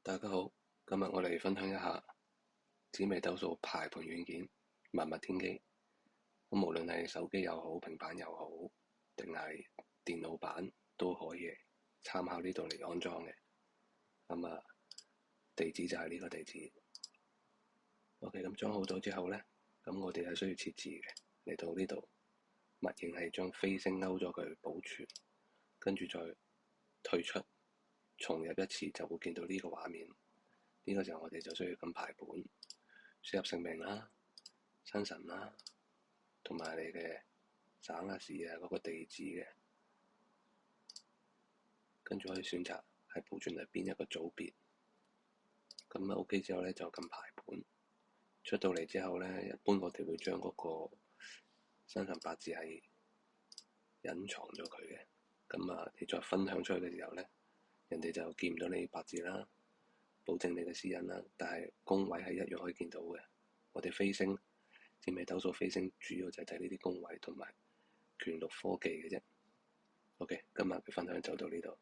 大家好，今日我哋分享一下紫微斗數排盤軟件密密天機。咁無論係手機又好，平板又好，定係電腦版都可以參考呢度嚟安裝嘅。地址就係呢個地址。OK，咁裝好咗之後呢，咁我哋係需要設置嘅。嚟到呢度，默認係將飛星勾咗佢保存，跟住再退出，重入一次就會見到呢個畫面。呢個時候我哋就需要咁排盤，輸入姓名啦、生辰啦，同埋你嘅省啊市啊嗰個地址嘅，跟住可以選擇係保存喺邊一個組別。咁OK 之後呢，就咁排盤。出到嚟之後呢，一般我哋會將嗰個生辰八字係隱藏咗佢嘅。你再分享出去嘅時候呢，人哋就見唔到你八字啦，保證你嘅私隱啦。但係宮位係一樣可以見到嘅。我哋飛星紫微斗數飛星主要就係睇呢啲宮位同埋權祿科技嘅啫。OK，今日嘅分享就到呢度。